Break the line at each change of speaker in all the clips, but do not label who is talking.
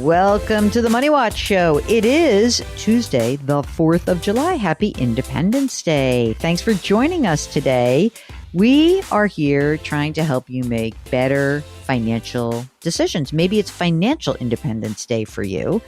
Welcome to the Money Watch Show. It is Tuesday, the 4th of July. Happy Independence Day. Thanks for joining us today. We are here trying to help you make better financial decisions. Maybe it's Financial Independence Day for you.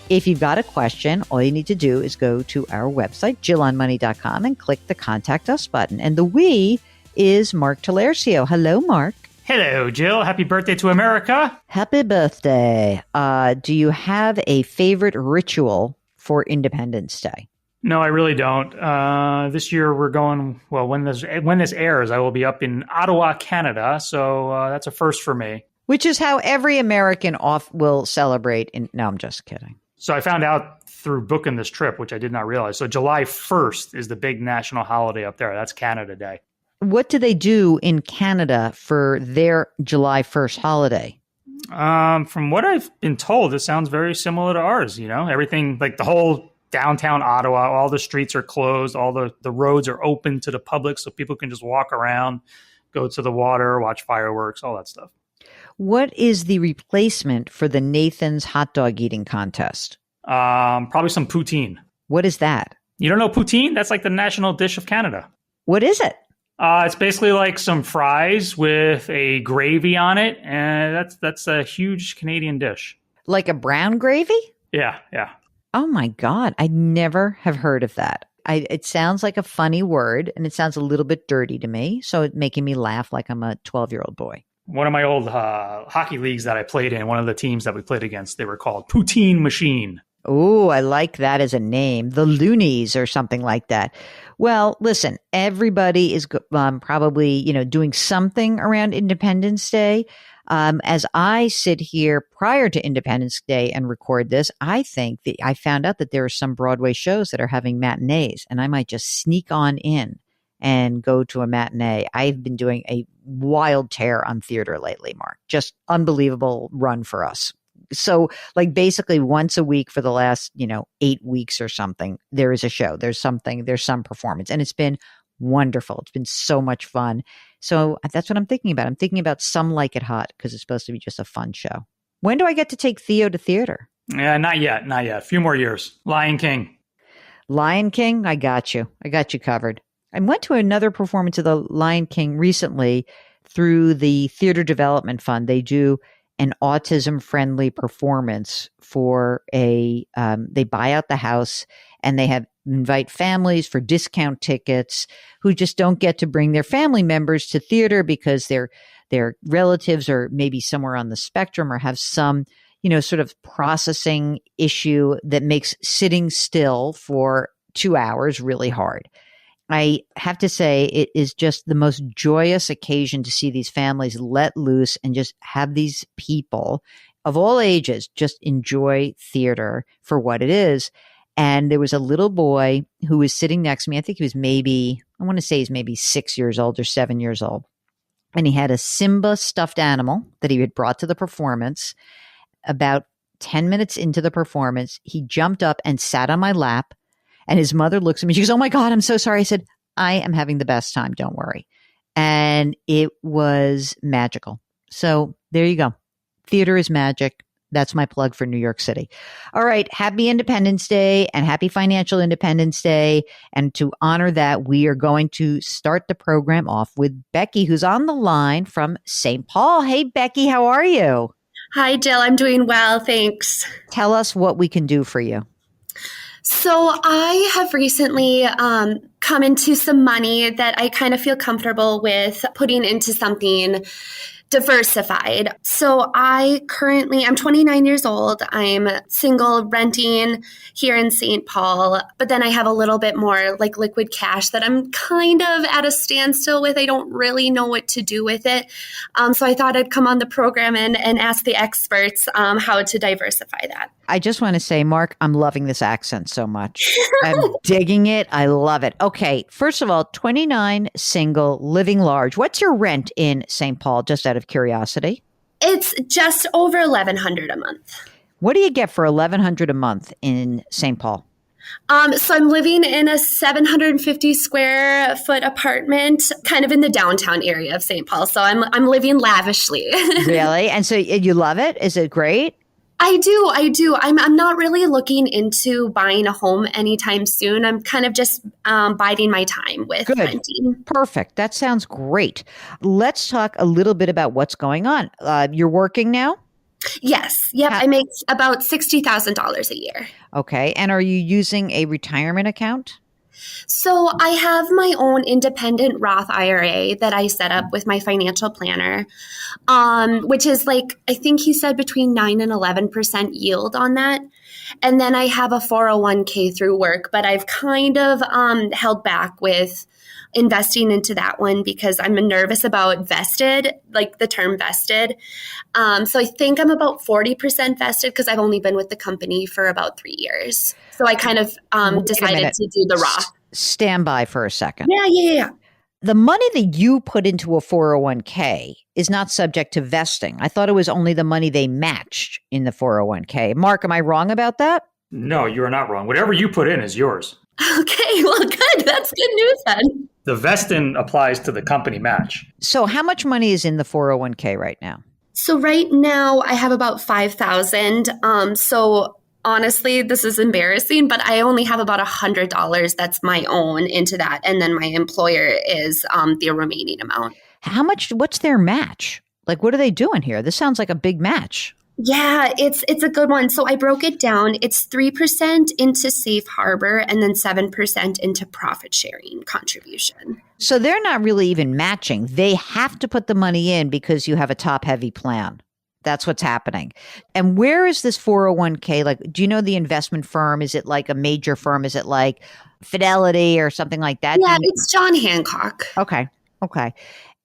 If you've got a question, all you need to do is go to our website, jillonmoney.com, and click the Contact Us button. And the we is Mark Talercio. Hello, Mark.
Hello, Jill. Happy birthday to America.
Happy birthday. Do you have a favorite ritual for Independence Day?
No, I really don't. This year we're going, well, when this airs, I will be up in Ottawa, Canada. So that's a first for me.
Which is how every American will celebrate. No, I'm just kidding.
So I found out through booking this trip, which I did not realize. So July 1st is the big national holiday up there. That's Canada Day.
What do they do in Canada for their July 1st holiday?
From what I've been told, it sounds very similar to ours. You know, everything, like the whole downtown Ottawa, all the streets are closed. All the roads are open to the public so people can just walk around, go to the water, watch fireworks, all that stuff.
What is the replacement for the Nathan's hot dog eating contest?
Probably some poutine.
What is that?
You don't know poutine? That's like the national dish of Canada.
What is it?
It's basically like some fries with a gravy on it, and that's a huge Canadian dish.
Like a brown gravy?
Yeah.
Oh my God, I never have heard of that. It sounds like a funny word, and it sounds a little bit dirty to me, so it's making me laugh like I'm a 12-year-old boy.
One of my old hockey leagues that I played in, one of the teams that we played against, they were called Poutine Machine.
Oh, I like that as a name. The Loonies or something like that. Well, listen, everybody is probably, doing something around Independence Day. As I sit here prior to Independence Day and record this, I think that I found out that there are some Broadway shows that are having matinees, and I might just sneak on in and go to a matinee. I've been doing a wild tear on theater lately, Mark. Just unbelievable run for us. So like basically once a week for the last, 8 weeks or something, there is a show, there's some performance, and it's been wonderful. It's been so much fun. So that's what I'm thinking about. I'm thinking about Some Like It Hot because it's supposed to be just a fun show. When do I get to take Theo to theater?
Yeah, not yet. A few more years. Lion King.
I got you covered. I went to another performance of the Lion King recently through the Theater Development Fund. They do an autism-friendly performance for they buy out the house and they invite families for discount tickets who just don't get to bring their family members to theater because their relatives are maybe somewhere on the spectrum or have some, sort of processing issue that makes sitting still for 2 hours really hard. I have to say it is just the most joyous occasion to see these families let loose and just have these people of all ages just enjoy theater for what it is. And there was a little boy who was sitting next to me. I think he was maybe 6 years old or 7 years old. And he had a Simba stuffed animal that he had brought to the performance. About 10 minutes into the performance, he jumped up and sat on my lap. And his mother looks at me. She goes, "Oh my God, I'm so sorry." I said, "I am having the best time. Don't worry." And it was magical. So there you go. Theater is magic. That's my plug for New York City. All right. Happy Independence Day and happy Financial Independence Day. And to honor that, we are going to start the program off with Becky, who's on the line from St. Paul. Hey, Becky, how are you?
Hi, Jill. I'm doing well. Thanks.
Tell us what we can do for you.
So I have recently come into some money that I kind of feel comfortable with putting into something diversified. So I'm 29 years old. I'm single, renting here in St. Paul, but then I have a little bit more like liquid cash that I'm kind of at a standstill with. I don't really know what to do with it. So I thought I'd come on the program and ask the experts how to diversify that.
I just want to say, Mark, I'm loving this accent so much. I'm digging it. I love it. Okay. First of all, 29, single, living large. What's your rent in St. Paul, just out of curiosity?
It's just over $1,100 a month.
What do you get for $1,100 a month in St. Paul?
So I'm living in a 750 square foot apartment, kind of in the downtown area of St. Paul. So I'm living lavishly.
Really? And so you love it? Is it great?
I do. I'm not really looking into buying a home anytime soon. I'm kind of just biding my time with
Good.
renting.
Perfect. That sounds great. Let's talk a little bit about what's going on. You're working now?
Yes. Yep.
Ha-
I make about $60,000 a year.
okay. And are you using a retirement account?
So I have my own independent Roth IRA that I set up with my financial planner, which is like, I think he said between 9 and 11% yield on that. And then I have a 401k through work, but I've kind of held back with investing into that one because I'm nervous about vested, like the term vested. So I think I'm about 40% vested because I've only been with the company for about 3 years. So I kind of
Wait a
decided
minute.
to do the Roth.
Stand by for a second.
Yeah.
The money that you put into a 401k is not subject to vesting. I thought it was only the money they matched in the 401k. Mark, am I wrong about that?
No, you are not wrong. Whatever you put in is yours.
Okay, well, good. That's good news then.
The vesting applies to the company match.
So how much money is in the 401k right now?
So right now I have about 5,000. So honestly, this is embarrassing, but I only have about $100 that's my own into that, and then my employer is the remaining amount.
How much, what's their match? Like, what are they doing here? This sounds like a big match.
Yeah, it's a good one. So I broke it down. It's 3% into safe harbor and then 7% into profit sharing contribution.
So they're not really even matching. They have to put the money in because you have a top heavy plan. That's what's happening. And where is this 401k? Like, do you know the investment firm? Is it like a major firm? Is it like Fidelity or something like that?
Yeah, it's John Hancock.
Okay.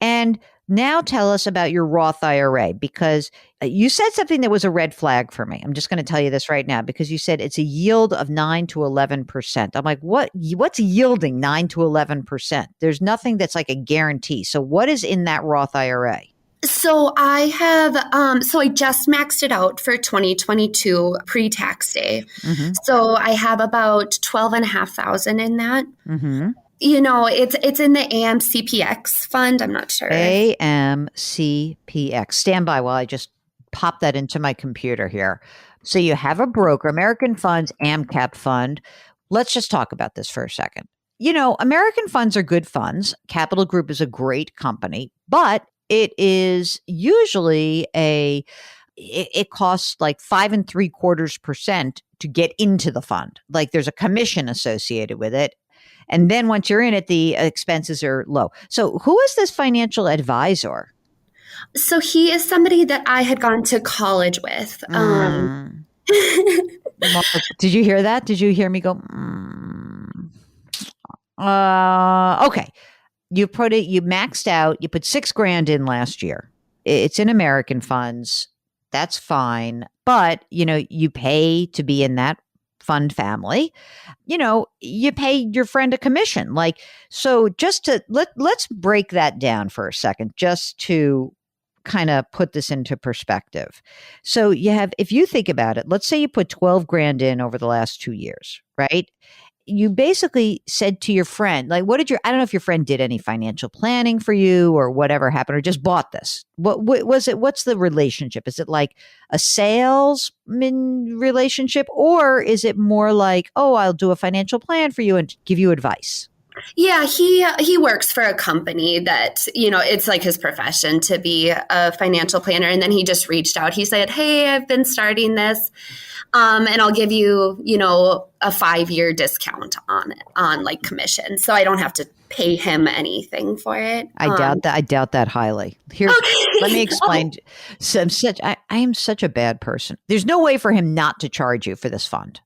And now tell us about your Roth IRA, because you said something that was a red flag for me. I'm just going to tell you this right now, because you said it's a yield of 9 to 11%. I'm like, what's yielding 9 to 11%? There's nothing that's like a guarantee. So what is in that Roth IRA?
So I have, so I just maxed it out for 2022 pre-tax day.
Mm-hmm.
So I have about 12,500 in that.
Mm-hmm.
You know, it's in the AMCPX fund. I'm not sure.
AMCPX. Stand by while I just pop that into my computer here. So you have a broker, American Funds, AMCAP fund. Let's just talk about this for a second. You know, American funds are good funds. Capital Group is a great company, but it is usually it costs like 5.75% to get into the fund. Like there's a commission associated with it. And then once you're in it, the expenses are low. So who is this financial advisor?
So he is somebody that I had gone to college with.
Did you hear that? Did you hear me go? Okay. You maxed out, you put $6,000 in last year. It's in American funds. That's fine. But, you know, you pay to be in that fund family. You know, you pay your friend a commission. Like, so just to let's break that down for a second, just to kind of put this into perspective. So you have, if you think about it, let's say you put $12,000 in over the last 2 years, right? You basically said to your friend, like, I don't know if your friend did any financial planning for you or whatever happened, or just bought this. What was it? What's the relationship? Is it like a salesman relationship, or is it more like, oh, I'll do a financial plan for you and give you advice?
Yeah, he works for a company that, you know, it's like his profession to be a financial planner. And then he just reached out. He said, hey, I've been starting this. And I'll give you, you know, a 5-year discount on like commission. So I don't have to pay him anything for it.
I doubt that highly. Here,
Okay.
let me explain. So I am such a bad person. There's no way for him not to charge you for this fund.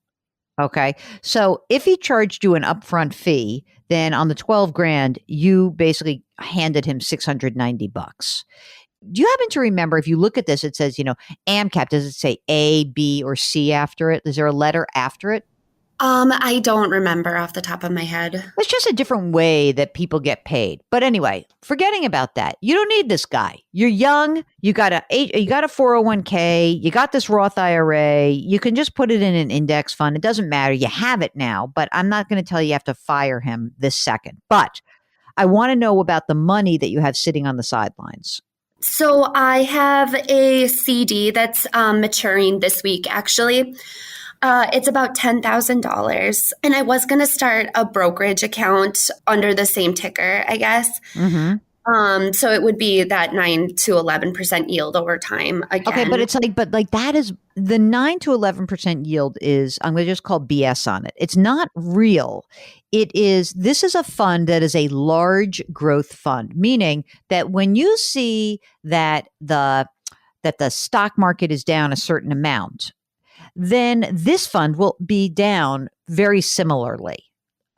Okay. So if he charged you an upfront fee, then on the $12,000, you basically handed him $690. Do you happen to remember, if you look at this, it says, you know, AMCAP, does it say A, B, or C after it? Is there a letter after it?
I don't remember off the top of my head.
It's just a different way that people get paid. But anyway, forgetting about that, you don't need this guy. You're young. You got a 401k. You got this Roth IRA. You can just put it in an index fund. It doesn't matter. You have it now. But I'm not going to tell you have to fire him this second. But I want to know about the money that you have sitting on the sidelines.
So I have a CD that's maturing this week, actually. It's about $10,000. And I was going to start a brokerage account under the same ticker, I guess.
Mm-hmm.
So it would be that 9 to 11% yield over time again.
Okay, but it's like, that is the 9 to 11% yield is, I'm going to just call BS on it. It's not real. This is a fund that is a large growth fund, meaning that when you see that the stock market is down a certain amount, then this fund will be down very similarly.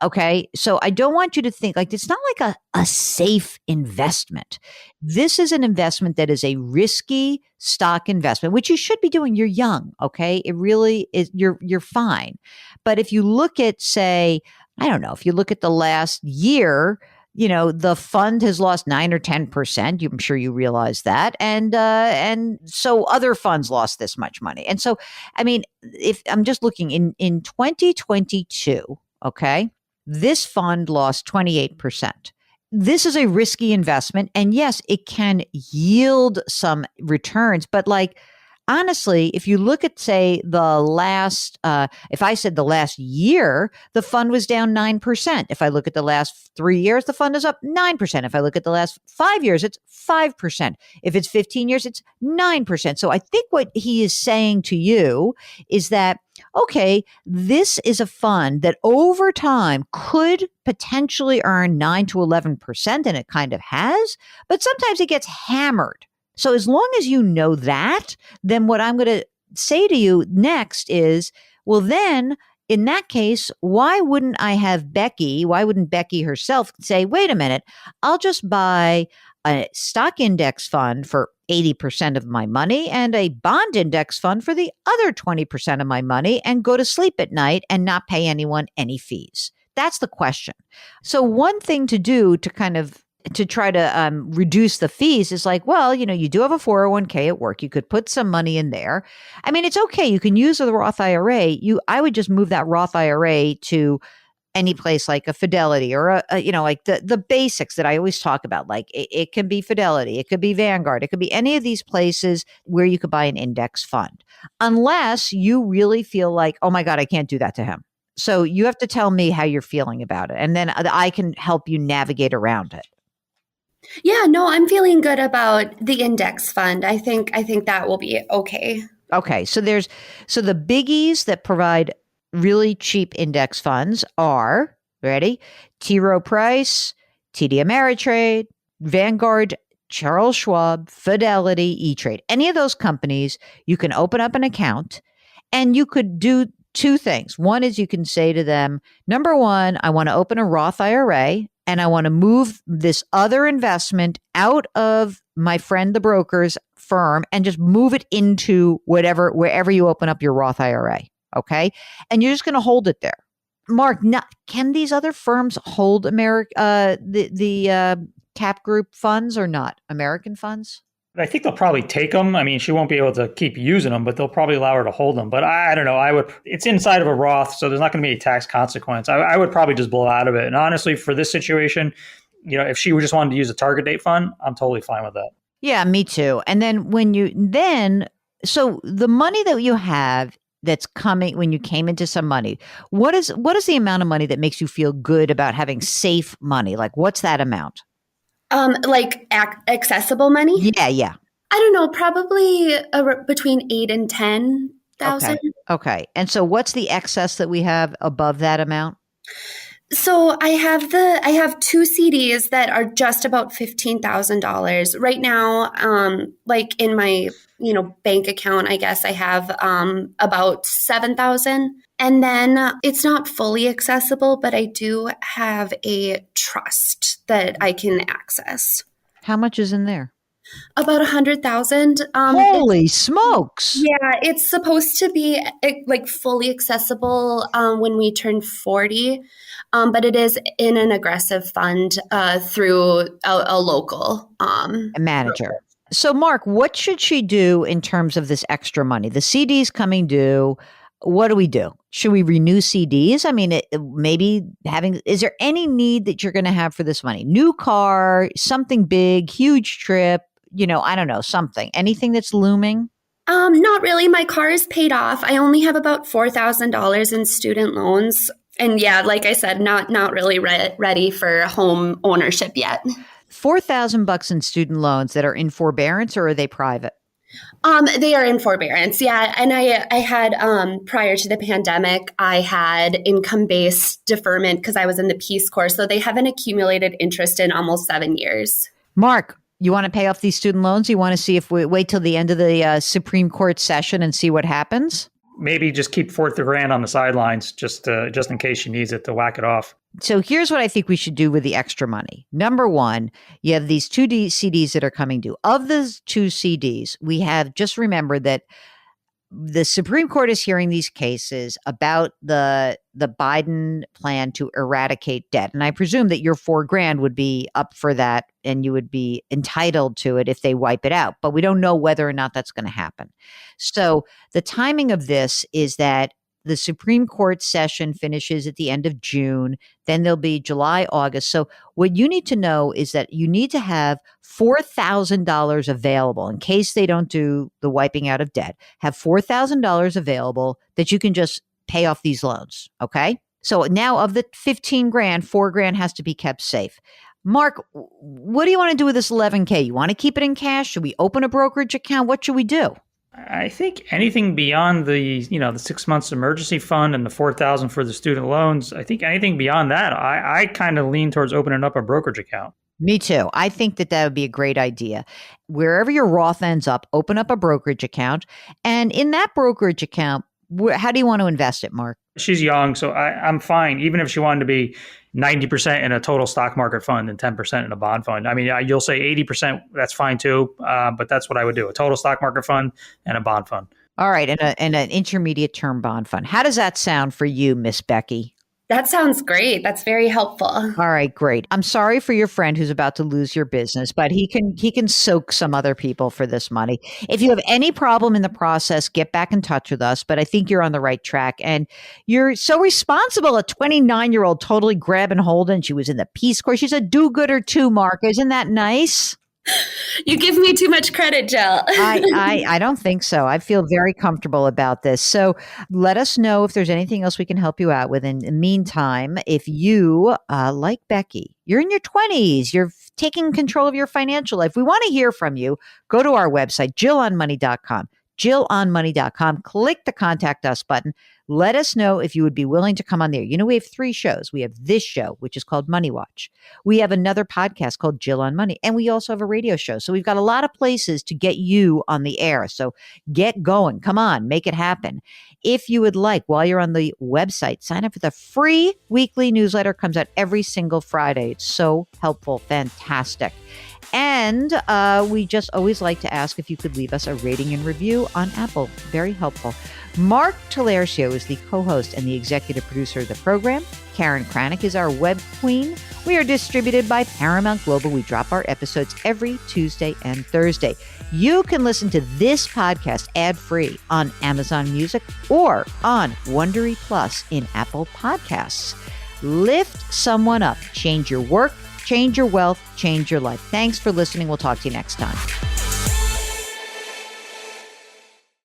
Okay. So I don't want you to think like it's not like a safe investment. This is an investment that is a risky stock investment, which you should be doing. You're young. Okay. It really is. You're fine. But if you look at, say, I don't know, if you look at the last year, the fund has lost 9 or 10%. I'm sure you realize that. And so other funds lost this much money. And so, I mean, if I'm just looking in 2022, okay, this fund lost 28%. This is a risky investment. And yes, it can yield some returns, but like, honestly, if you look at, say, if I said the last year, the fund was down 9%. If I look at the last 3 years, the fund is up 9%. If I look at the last 5 years, it's 5%. If it's 15 years, it's 9%. So I think what he is saying to you is that, okay, this is a fund that over time could potentially earn 9 to 11%, and it kind of has, but sometimes it gets hammered. So as long as you know that, then what I'm going to say to you next is, well, then in that case, why wouldn't Becky herself say, wait a minute, I'll just buy a stock index fund for 80% of my money and a bond index fund for the other 20% of my money and go to sleep at night and not pay anyone any fees? That's the question. So one thing to do to try to reduce the fees is like, well, you do have a 401k at work. You could put some money in there. I mean, it's okay. You can use the Roth IRA. I would just move that Roth IRA to any place like a Fidelity or like the basics that I always talk about. Like it can be Fidelity, it could be Vanguard, it could be any of these places where you could buy an index fund, unless you really feel like, oh my God, I can't do that to him. So you have to tell me how you're feeling about it, and then I can help you navigate around it.
Yeah, no, I'm feeling good about the index fund. I think that will be okay.
Okay, so the biggies that provide really cheap index funds are, ready? T. Rowe Price, TD Ameritrade, Vanguard, Charles Schwab, Fidelity, E-Trade. Any of those companies, you can open up an account and you could do two things. One is you can say to them, number one, I want to open a Roth IRA and I want to move this other investment out of my friend, the broker's firm, and just move it into wherever you open up your Roth IRA. Okay. And you're just going to hold it there. Mark, can these other firms hold the Cap Group funds or not? American funds?
I think they'll probably take them. I mean, she won't be able to keep using them, but they'll probably allow her to hold them. But I don't know. It's inside of a Roth, so there's not going to be a tax consequence. I would probably just blow out of it. And honestly, for this situation, if she just wanted to use a target date fund, I'm totally fine with that.
Yeah, me too. And then so the money that you have that's coming when you came into some money, what is the amount of money that makes you feel good about having safe money? Like, what's that amount?
Like accessible money?
Yeah.
I don't know, probably between 8 and 10,000.
Okay. And so what's the excess that we have above that amount?
So I have two CDs that are just about $15,000 right now. Like in my, bank account, I guess I have, about 7,000. And then it's not fully accessible, but I do have a trust that I can access.
How much is in there?
About 100,000.
Holy smokes!
Yeah, it's supposed to be like fully accessible when we turn 40, but it is in an aggressive fund through a local
a manager. So, Mark, what should she do in terms of this extra money? The CD's coming due. What do we do? Should we renew CDs? I mean, is there any need that you're going to have for this money? New car, something big, huge trip, I don't know, something, anything that's looming?
Not really. My car is paid off. I only have about $4,000 in student loans. And yeah, like I said, not really ready for home ownership yet.
$4,000 in student loans that are in forbearance, or are they private?
They are in forbearance, yeah. And I had prior to the pandemic, I had income-based deferment because I was in the Peace Corps. So they haven't accumulated interest in almost 7 years.
Mark, you want to pay off these student loans? You want to see if we wait till the end of the Supreme Court session and see what happens?
Maybe just keep $4,000 on the sidelines, just in case she needs it to whack it off.
So here's what I think we should do with the extra money. Number one, you have these two CDs that are coming due. Of those two CDs, we have just remembered that the Supreme Court is hearing these cases about the Biden plan to eradicate debt. And I presume that your $4,000 would be up for that and you would be entitled to it if they wipe it out. But we don't know whether or not that's going to happen. So the timing of this is that the Supreme Court session finishes at the end of June. Then there'll be July, August. So what you need to know is that you need to have $4,000 available in case they don't do the wiping out of debt. Have $4,000 available that you can just pay off these loans. Okay. So now of the $15,000, $4,000 has to be kept safe. Mark, what do you want to do with this $11,000? You want to keep it in cash? Should we open a brokerage account? What should we do?
I think anything beyond the 6 months emergency fund and the $4,000 for the student loans, I think anything beyond that, I kind of lean towards opening up a brokerage account.
Me too. I think that would be a great idea. Wherever your Roth ends up, open up a brokerage account. And in that brokerage account, how do you want to invest it, Mark?
She's young, so I'm fine. Even if she wanted to be 90% in a total stock market fund and 10% in a bond fund. I mean, you'll say 80%, that's fine too. But that's what I would do. A total stock market fund and a bond fund.
All right. And an intermediate term bond fund. How does that sound for you, Miss Becky?
That sounds great. That's very helpful.
All right, great. I'm sorry for your friend who's about to lose your business, but he can soak some other people for this money. If you have any problem in the process, get back in touch with us. But I think you're on the right track. And you're so responsible. A 29-year-old totally grab and hold, and she was in the Peace Corps. She's a do-gooder too, Mark. Isn't that nice?
You give me too much credit, Jill.
I don't think so. I feel very comfortable about this. So let us know if there's anything else we can help you out with. In the meantime, if you, like Becky, you're in your 20s, you're taking control of your financial life, we want to hear from you. Go to our website, JillOnMoney.com. JillOnMoney.com. Click the Contact Us button. Let us know if you would be willing to come on there. You know, we have 3 shows. We have this show, which is called Money Watch. We have another podcast called Jill on Money. And we also have a radio show. So we've got a lot of places to get you on the air. So get going. Come on, make it happen. If you would like, while you're on the website, sign up for the free weekly newsletter. It comes out every single Friday. It's so helpful. Fantastic. And we just always like to ask if you could leave us a rating and review on Apple. Very helpful. Mark Talercio is the co-host and the executive producer of the program. Karen Kranick is our web queen. We are distributed by Paramount Global. We drop our episodes every Tuesday and Thursday. You can listen to this podcast ad-free on Amazon Music or on Wondery Plus in Apple Podcasts. Lift someone up. Change your work. Change your wealth, change your life. Thanks for listening. We'll talk to you next time.